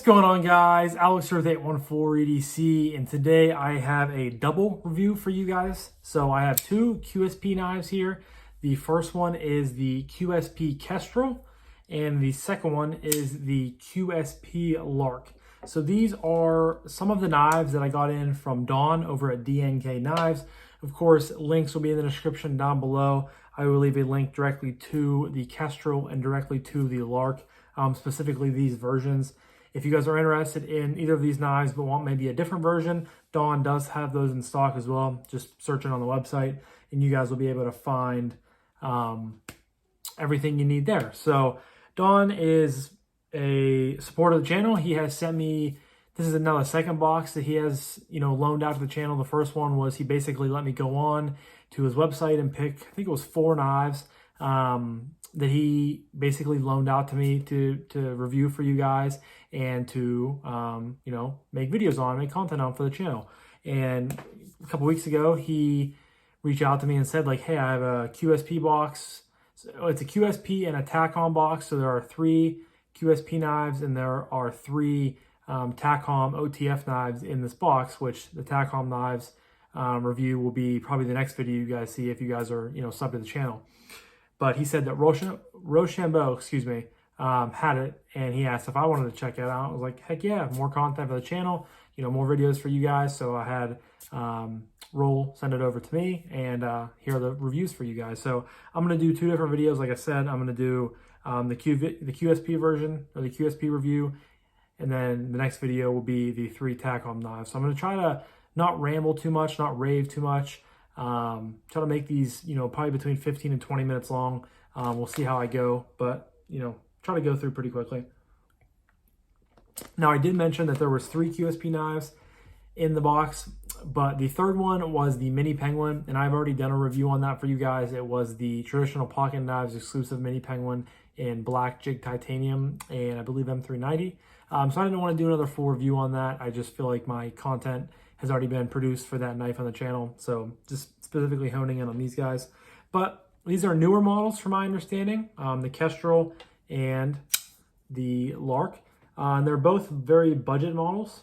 going on, guys? Alex here with 814 EDC, and today I have a double review for you guys. So I have two QSP knives here. The first one is the QSP Kestrel, and the second one is the QSP Lark. So these are some of the knives that I got in from Dawn over at DNK Knives. Of course, links will be in the description down below. I will leave a link directly to the Kestrel and directly to the Lark, specifically these versions. If you guys are interested in either of these knives but want maybe a different version, Dawn does have those in stock as well. Just searching on the website and you guys will be able to find everything you need there. So Dawn is a supporter of the channel. He has sent me, this is now the second box that he has, loaned out to the channel. The first one was he basically let me go on to his website and pick, I think it was 4 knives that he basically loaned out to me to review for you guys and to, make videos on, make content on for the channel. And a couple weeks ago, he reached out to me and said, like, hey, I have a QSP box. So it's a QSP and a TACOM box. So there are 3 QSP knives and there are 3 TACOM OTF knives in this box, which the TACOM knives review will be probably the next video you guys see if you guys are, subbed to the channel. But he said that Rochambeau, had it, and he asked if I wanted to check it out. I was like, heck yeah, more content for the channel, more videos for you guys. So I had Roll send it over to me, and here are the reviews for you guys. So I'm going to do 2 different videos. Like I said, I'm going to do the QSP version, or the QSP review, and then the next video will be the 3 TACOM knives. So I'm going to try to not ramble too much, not rave too much. Try to make these, probably between 15 and 20 minutes long. We'll see how I go, but, try to go through pretty quickly. Now, I did mention that there was 3 QSP knives in the box, but the third one was the Mini Penguin, and I've already done a review on that for you guys. It was the traditional pocket knives exclusive Mini Penguin in black jig titanium and I believe M390. So I didn't want to do another full review on that. I just feel like my content has already been produced for that knife on the channel. So just specifically honing in on these guys. But these are newer models from my understanding, the Kestrel and the Lark. And they're both very budget models,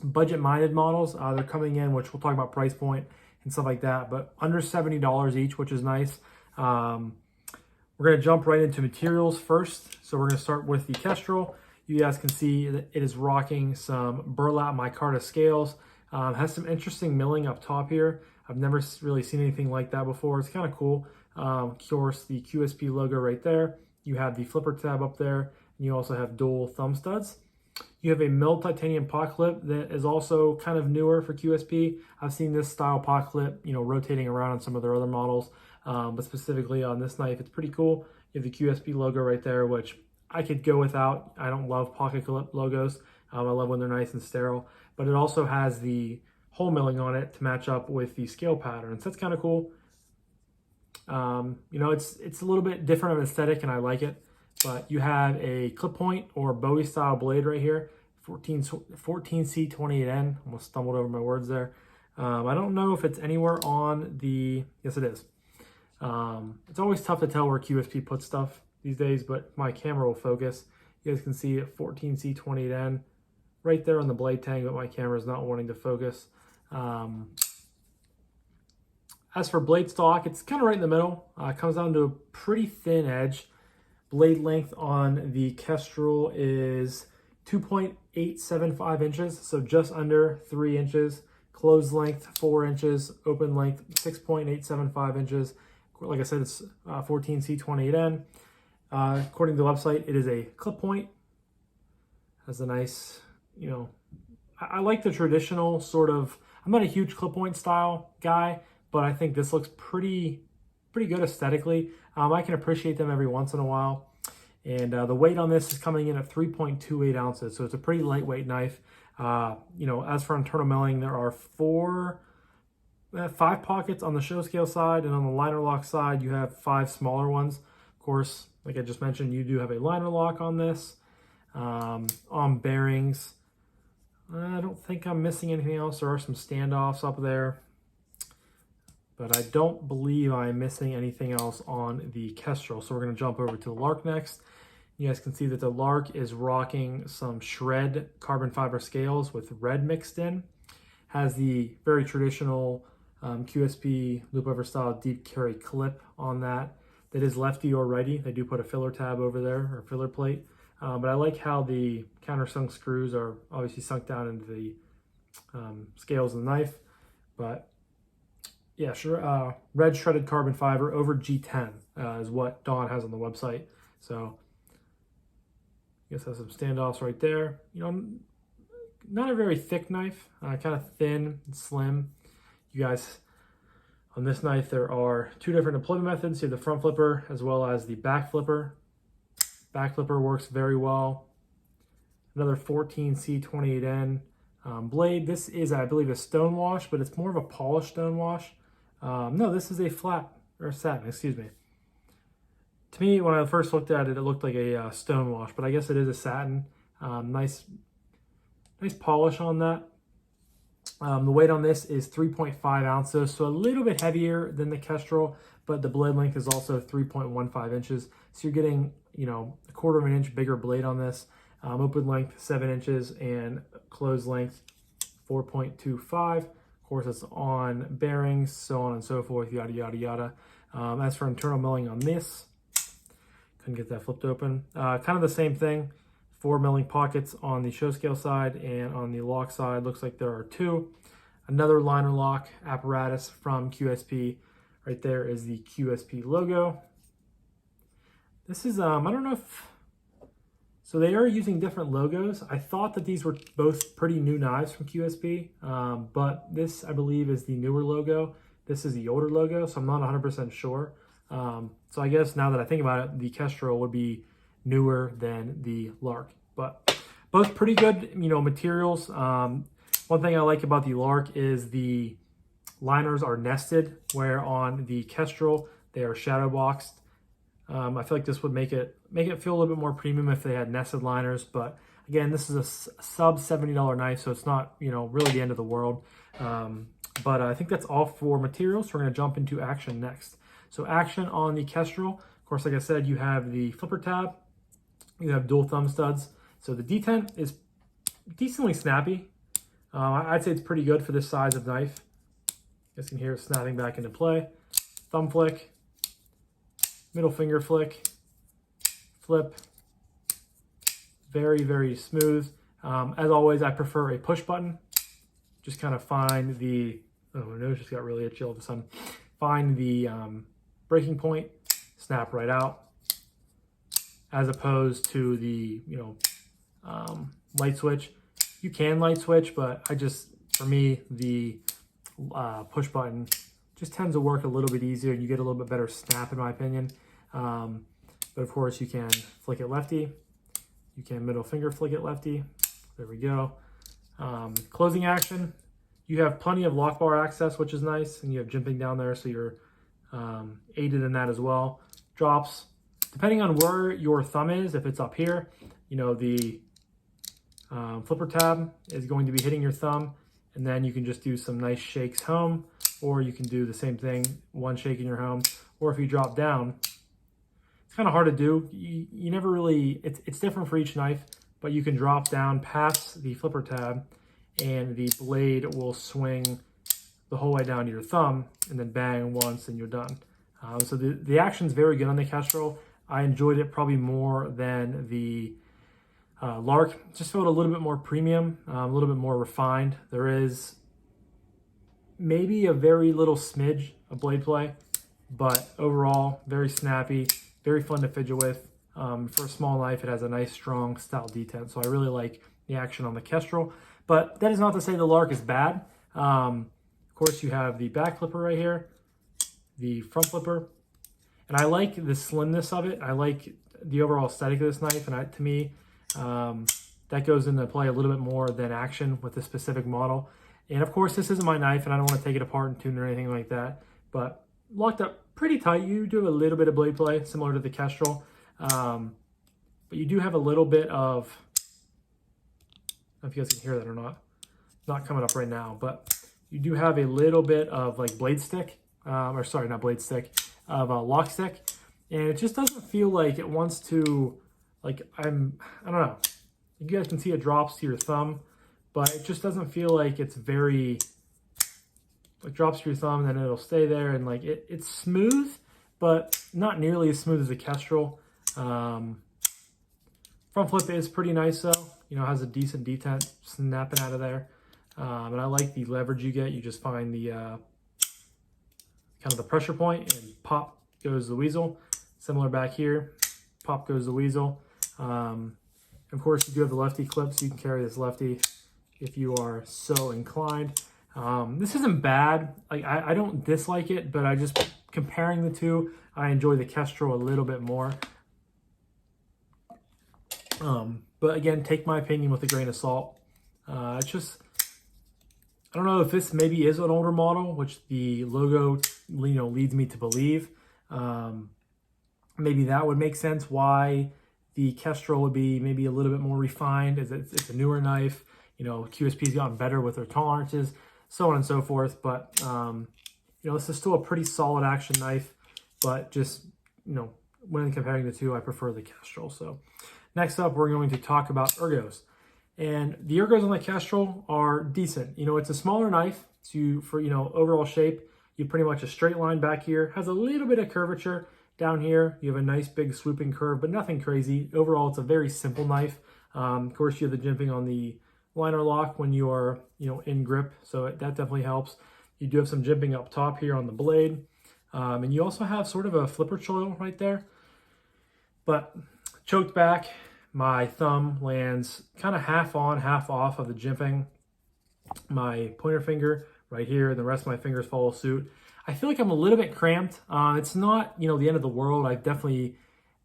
budget-minded models. They're coming in, which we'll talk about price point and stuff like that, but under $70 each, which is nice. We're going to jump right into materials first. So we're going to start with the Kestrel. You guys can see that it is rocking some burlap micarta scales. Has some interesting milling up top here. I've never really seen anything like that before. It's kind of cool. Of course, the QSP logo right there. You have the flipper tab up there, and you also have dual thumb studs. You have a milled titanium pot clip that is also kind of newer for QSP. I've seen this style pot clip, rotating around on some of their other models, but specifically on this knife, it's pretty cool. You have the QSP logo right there, which I could go without. I don't love pocket clip logos. I love when they're nice and sterile, but it also has the hole milling on it to match up with the scale patterns. That's kind of cool. It's a little bit different of an aesthetic and I like it, but you have a clip point or Bowie style blade right here, 14C28N. Almost stumbled over my words there. I don't know if it's anywhere on the, yes it is. It's always tough to tell where QSP puts stuff these days, but my camera will focus. You guys can see it, 14C28N right there on the blade tang, but my camera is not wanting to focus. As for blade stock, it's kind of right in the middle. It comes down to a pretty thin edge. Blade length on the Kestrel is 2.875 inches, so just under 3 inches. Closed length 4 inches, open length 6.875 inches. Like I said, it's 14C28N. According to the website, it is a clip point. Has a nice, I like the traditional sort of, I'm not a huge clip point style guy, but I think this looks pretty good aesthetically. I can appreciate them every once in a while. And the weight on this is coming in at 3.28 ounces. So it's a pretty lightweight knife. As for internal milling, there are 5 pockets on the show scale side, and on the liner lock side, you have 5 smaller ones. Of course, like I just mentioned, you do have a liner lock on this. On bearings, I don't think I'm missing anything else. There are some standoffs up there, but I don't believe I'm missing anything else on the Kestrel. So we're going to jump over to the Lark next. You guys can see that the Lark is rocking some shred carbon fiber scales with red mixed in. Has the very traditional QSP loop over style deep carry clip on that. That is lefty or righty. They do put a filler tab over there, or filler plate. But I like how the countersunk screws are obviously sunk down into the scales of the knife. But yeah, sure. Red shredded carbon fiber over G10 is what Dawn has on the website. So I guess that's some standoffs right there. You know, not a very thick knife, kind of thin and slim. You guys, on this knife, there are two different deployment methods. You have the front flipper as well as the back flipper. Back flipper works very well. Another 14C28N blade. This is, I believe, a stone wash, but it's more of a polished stone wash. No, this is a flat, or satin, excuse me. To me, when I first looked at it, it looked like a stone wash, but I guess it is a satin. Nice polish on that. The weight on this is 3.5 ounces, so a little bit heavier than the Kestrel, but the blade length is also 3.15 inches. So you're getting, you know, a 1/4 inch bigger blade on this. Open length 7 inches and closed length 4.25. Of course, it's on bearings, so on and so forth, yada, yada, yada. As for internal milling on this, couldn't get that flipped open. Kind of the same thing. 4 milling pockets on the show scale side, and on the lock side, looks like there are 2. Another liner lock apparatus from QSP. Right there is the QSP logo. This is, I don't know if, so they are using different logos. I thought that these were both pretty new knives from QSP, but this, I believe, is the newer logo. This is the older logo, so I'm not 100% sure. So I guess now that I think about it, the Kestrel would be newer than the Lark, but both pretty good, you know, materials. One thing I like about the Lark is the liners are nested, where on the Kestrel they are shadow boxed. I feel like this would make it feel a little bit more premium if they had nested liners, but again, this is a sub $70 knife, so it's not, you know, really the end of the world. But I think that's all for materials. So we're going to jump into action next. So action on the Kestrel, of course, like I said, you have the flipper tab, you have dual thumb studs. So the detent is decently snappy. I'd say it's pretty good for this size of knife. You guys can hear it snapping back into play. Thumb flick, middle finger flick, flip. Very, very smooth. As always, I prefer a push button. Just kind of find the, oh, my nose just got really itchy all of a sudden. Find the breaking point, snap right out, as opposed to the, you know, light switch. You can light switch, but for me, the push button just tends to work a little bit easier, and you get a little bit better snap, in my opinion. But of course, you can flick it lefty. You can middle finger flick it lefty. There we go. Closing action, you have plenty of lock bar access, which is nice, and you have jimping down there, so you're aided in that as well. Drops, depending on where your thumb is, if it's up here, you know, the flipper tab is going to be hitting your thumb, and then you can just do some nice shakes home, or you can do the same thing, one shake in your home, or if you drop down, it's kind of hard to do. You never really, it's different for each knife, but you can drop down past the flipper tab and the blade will swing the whole way down to your thumb, and then bang once and you're done. So the action's very good on the Kestrel. I enjoyed it probably more than the Lark. Just felt a little bit more premium, a little bit more refined. There is maybe a very little smidge of blade play, but overall, very snappy, very fun to fidget with. For a small knife, it has a nice, strong, stout detent. So I really like the action on the Kestrel. But that is not to say the Lark is bad. Of course, you have the back flipper right here, the front flipper. And I like the slimness of it. I like the overall aesthetic of this knife. And to me, that goes into play a little bit more than action with this specific model. And of course, this isn't my knife, and I don't want to take it apart and tune it or anything like that. But locked up pretty tight. You do a little bit of blade play, similar to the Kestrel. But you do have a little bit of, I don't know if you guys can hear that or not. Not coming up right now, but you do have a little bit of like blade stick, or sorry, not blade stick, of a lock stick. And it just doesn't feel like it wants to like I don't know. You guys can see it drops to your thumb, but it just doesn't feel like it's very, it drops to your thumb and then it'll stay there, and like it's smooth, but not nearly as smooth as a Kestrel. Front flip is pretty nice though. You know, has a decent detent snapping out of there. And I like the leverage you get. You just find the kind of the pressure point and pop goes the weasel. Similar back here, pop goes the weasel. Of course, you do have the lefty clip, so you can carry this lefty if you are so inclined. This isn't bad. Like I don't dislike it, but I just, comparing the two, I enjoy the Kestrel a little bit more. But again, take my opinion with a grain of salt. It's just, I don't know if this maybe is an older model, which the logo, you know, leads me to believe. Maybe that would make sense why the Kestrel would be maybe a little bit more refined, as it's a newer knife. You know, QSP's gotten better with their tolerances, so on and so forth. But, you know, this is still a pretty solid action knife, but just, you know, when comparing the two, I prefer the Kestrel. So next up, we're going to talk about ergos. And the ergos on the Kestrel are decent. You know, it's a smaller knife, so for, you know, overall shape, you pretty much a straight line back here. Has a little bit of curvature down here. You have a nice big swooping curve, but nothing crazy. Overall, it's a very simple knife. Of course, you have the jimping on the liner lock when you are, you know, in grip, so that definitely helps. You do have some jimping up top here on the blade. And you also have sort of a flipper choil right there. But choked back, my thumb lands kind of half on, half off of the jimping. My pointer finger right here, and the rest of my fingers follow suit. I feel like I'm a little bit cramped. It's not, you know, the end of the world. I've definitely,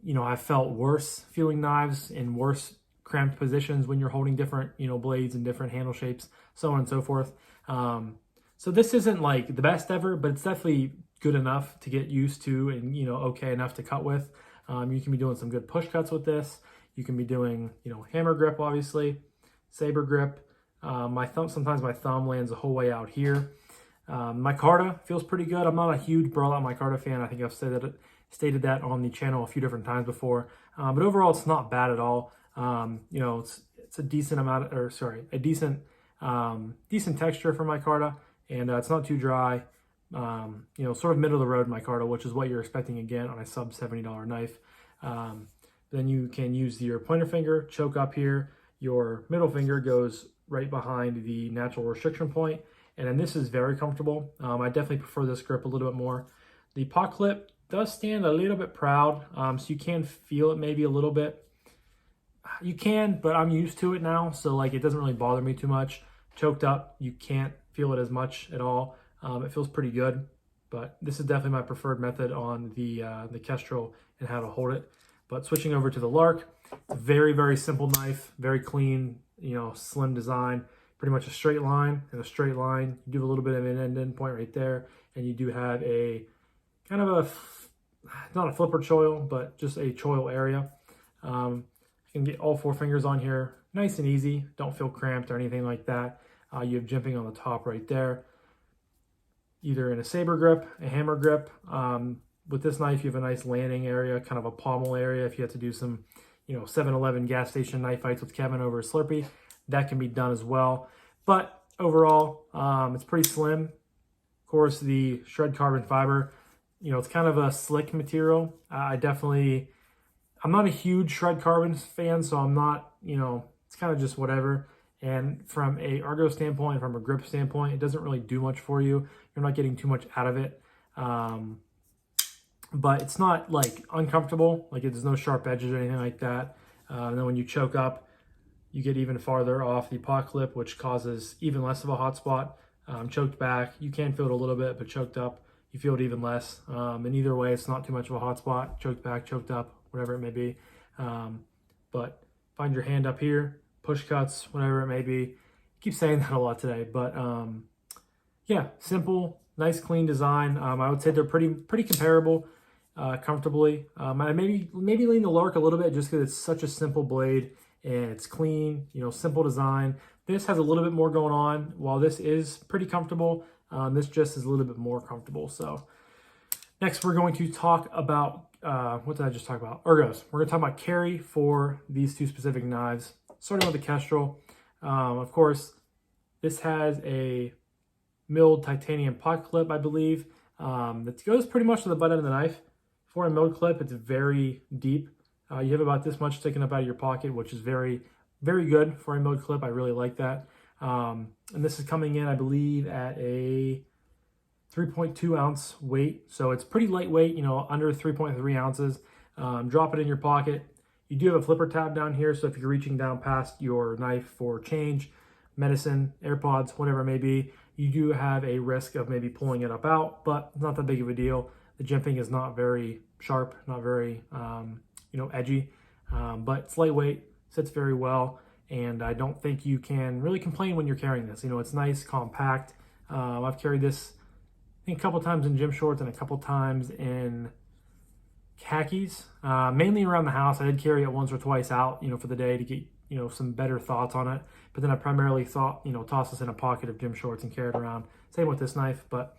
you know, I've felt worse feeling knives in worse cramped positions when you're holding different, you know, blades and different handle shapes, so on and so forth. So this isn't like the best ever, but it's definitely good enough to get used to and, you know, okay enough to cut with. You can be doing some good push cuts with this. You can be doing, you know, hammer grip, obviously, saber grip. My thumb, sometimes my thumb lands the whole way out here. Micarta feels pretty good. I'm not a huge burlap micarta fan. I think I've stated that on the channel a few different times before. But overall, it's not bad at all. You know, it's a decent amount, or sorry, a decent texture for micarta, and it's not too dry. You know, sort of middle of the road micarta, which is what you're expecting again on a sub $70 knife. Then you can use your pointer finger, choke up here. Your middle finger goes right behind the natural restriction point. And then this is very comfortable. I definitely prefer this grip a little bit more. The pot clip does stand a little bit proud, so you can feel it maybe a little bit. You can, but I'm used to it now, so like it doesn't really bother me too much. Choked up, you can't feel it as much at all. It feels pretty good, but this is definitely my preferred method on the Kestrel and how to hold it. But switching over to the Lark, it's a very, very simple knife, very clean, you know, slim design, pretty much a straight line and a straight line. You do have a little bit of an end point right there, and you do have a kind of a, not a flipper choil, but just a choil area. You can get all four fingers on here, nice and easy. Don't feel cramped or anything like that. You have jimping on the top right there, either in a saber grip, a hammer grip. With this knife, you have a nice landing area, kind of a pommel area. If you have to do some, you know, 7-Eleven gas station knife fights with Kevin over a Slurpee, that can be done as well. But overall, it's pretty slim. Of course, the shred carbon fiber, you know, it's kind of a slick material. I'm not a huge shred carbon fan, so I'm not, you know, it's kind of just whatever. And from a ergo standpoint, from a grip standpoint, it doesn't really do much for you. You're not getting too much out of it. But it's not like uncomfortable, like there's no sharp edges or anything like that. And then when you choke up, you get even farther off the pot clip, which causes even less of a hot spot. Choked back, you can feel it a little bit, but choked up, you feel it even less. And either way, it's not too much of a hot spot. Choked back, choked up, whatever it may be. But find your hand up here, push cuts, whatever it may be. I keep saying that a lot today, but yeah, simple, nice, clean design. I would say they're pretty comparable. Comfortably. I maybe lean the Lark a little bit just because it's such a simple blade and it's clean, you know, simple design. This has a little bit more going on. While this is pretty comfortable, this just is a little bit more comfortable. So Next, we're going to talk about, what did I just talk about? Ergos. We're going to talk about carry for these two specific knives, starting with the Kestrel. Of course, this has a milled titanium pocket clip, I believe, that goes pretty much to the butt end of the knife. For a milled clip, it's very deep. You have about this much sticking up out of your pocket, which is very, very good for a milled clip. I really like that. And this is coming in, I believe, at a 3.2 ounce weight. So it's pretty lightweight, you know, under 3.3 ounces. Drop it in your pocket. You do have a flipper tab down here. So if you're reaching down past your knife for change, medicine, AirPods, whatever it may be, you do have a risk of maybe pulling it up out, but it's not that big of a deal. The jimping is not very sharp, not very, edgy, but it's lightweight, sits very well. And I don't think you can really complain when you're carrying this. You know, it's nice, compact. I've carried this, I think, a couple times in gym shorts and a couple times in khakis, mainly around the house. I did carry it once or twice out, you know, for the day to get, you know, some better thoughts on it. But then I primarily thought, you know, toss this in a pocket of gym shorts and carry it around. Same with this knife, but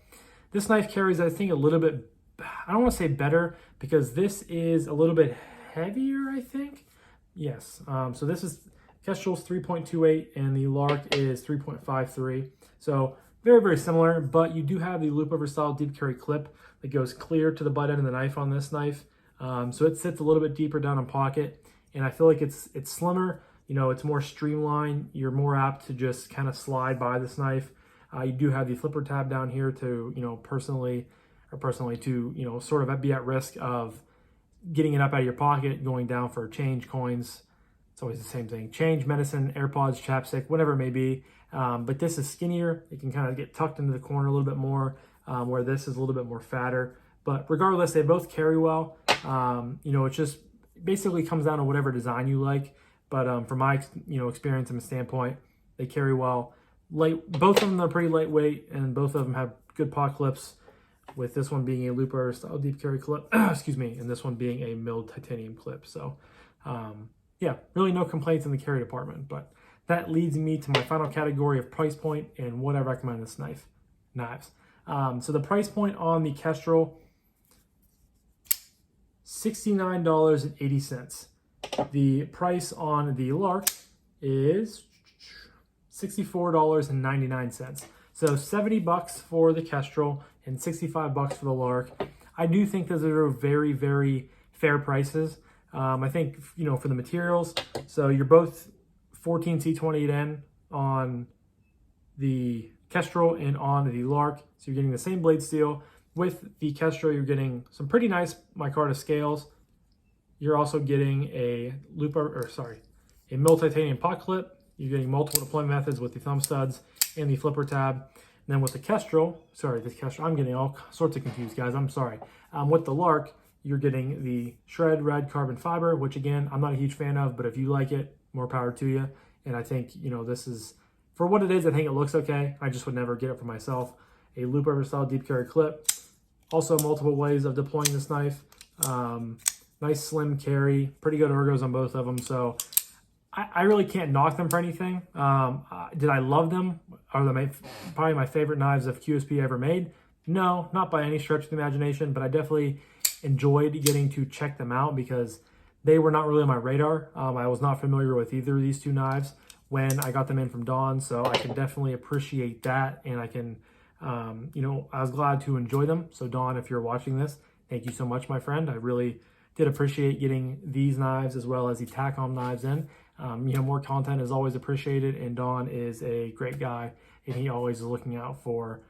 this knife carries, I think, a little bit, I don't want to say better, because this is a little bit heavier, I think. Yes, so this is Kestrel's 3.28 and the Lark is 3.53. So very, very similar, but you do have the loop over style deep carry clip that goes clear to the butt end of the knife on this knife. So it sits a little bit deeper down in pocket, and I feel like it's slimmer. You know, it's more streamlined. You're more apt to just kind of slide by this knife. You do have the flipper tab down here to, you know, personally to, you know, sort of be at risk of getting it up out of your pocket, going down for change, coins. It's always the same thing. Change, medicine, AirPods, chapstick, whatever it may be. But this is skinnier. It can kind of get tucked into the corner a little bit more, where this is a little bit more fatter. But regardless, they both carry well. You know, it just basically comes down to whatever design you like. But from my, you know, experience and standpoint, they carry well. Both of them are pretty lightweight, and both of them have good pocket clips, with this one being a looper style deep carry clip, excuse me, and this one being a milled titanium clip. So, yeah, really no complaints in the carry department. But that leads me to my final category of price point and what I recommend this knives. So the price point on the Kestrel, $69.80. The price on the Lark is $64.99. So $70 for the Kestrel and $65 for the Lark. I do think those are very, very fair prices. I think, you know, for the materials, so you're both 14C28N on the Kestrel and on the Lark. So you're getting the same blade steel. With the Kestrel, you're getting some pretty nice micarta scales. You're also getting a a milled titanium pocket clip. You're getting multiple deployment methods with the thumb studs and the flipper tab. And then with the Kestrel, I'm getting all sorts of confused, guys. I'm sorry. With the Lark, you're getting the shred red carbon fiber, which again, I'm not a huge fan of, but if you like it, more power to you. And I think, you know, this is, for what it is, I think it looks okay. I just would never get it for myself. A loop over style deep carry clip. Also multiple ways of deploying this knife. Nice slim carry, pretty good ergos on both of them. So I really can't knock them for anything. Did I love them? Are they probably my favorite knives of QSP ever made? No, not by any stretch of the imagination, but I definitely enjoyed getting to check them out because they were not really on my radar. I was not familiar with either of these two knives when I got them in from Dawn, so I can definitely appreciate that, and I can, you know, I was glad to enjoy them. So Dawn, if you're watching this, thank you so much, my friend. I really did appreciate getting these knives as well as the Tacom knives in. You know, more content is always appreciated, and Don is a great guy, and he always is looking out for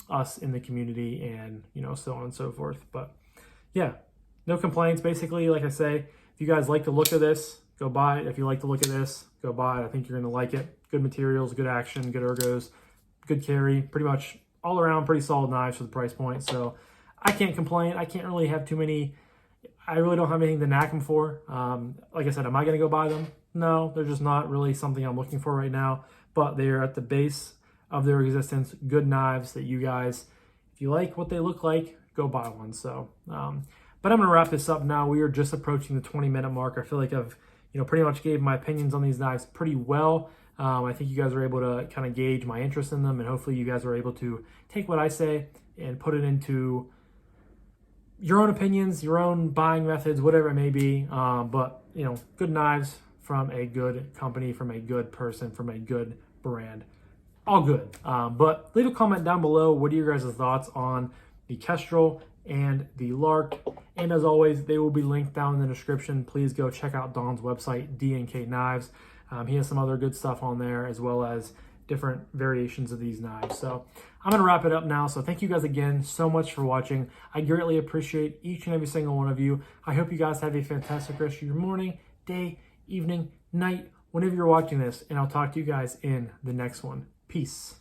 us in the community, and, you know, so on and so forth. But yeah, no complaints. Basically, like I say, if you guys like the look of this, go buy it. If you like the look of this, go buy it. I think you're going to like it. Good materials, good action, good ergos, good carry, pretty much all around pretty solid knives for the price point. So I can't complain. I can't really have too many. I really don't have anything to knack them for. Like I said, am I going to go buy them? No, they're just not really something I'm looking for right now, but they're at the base of their existence. Good knives that you guys, if you like what they look like, go buy one. So, but I'm going to wrap this up now. We are just approaching the 20-minute mark. I feel like I've, you know, pretty much gave my opinions on these knives pretty well. I think you guys are able to kind of gauge my interest in them, and hopefully you guys are able to take what I say and put it into your own opinions, your own buying methods, whatever it may be. But, you know, good knives from a good company, from a good person, from a good brand. All good. But leave a comment down below. What are your guys' thoughts on the Kestrel and the Lark? And as always, they will be linked down in the description. Please go check out Don's website, DNK Knives. He has some other good stuff on there, as well as different variations of these knives. So I'm going to wrap it up now. So thank you guys again so much for watching. I greatly appreciate each and every single one of you. I hope you guys have a fantastic rest of your morning, day, evening, night, whenever you're watching this. And I'll talk to you guys in the next one. Peace.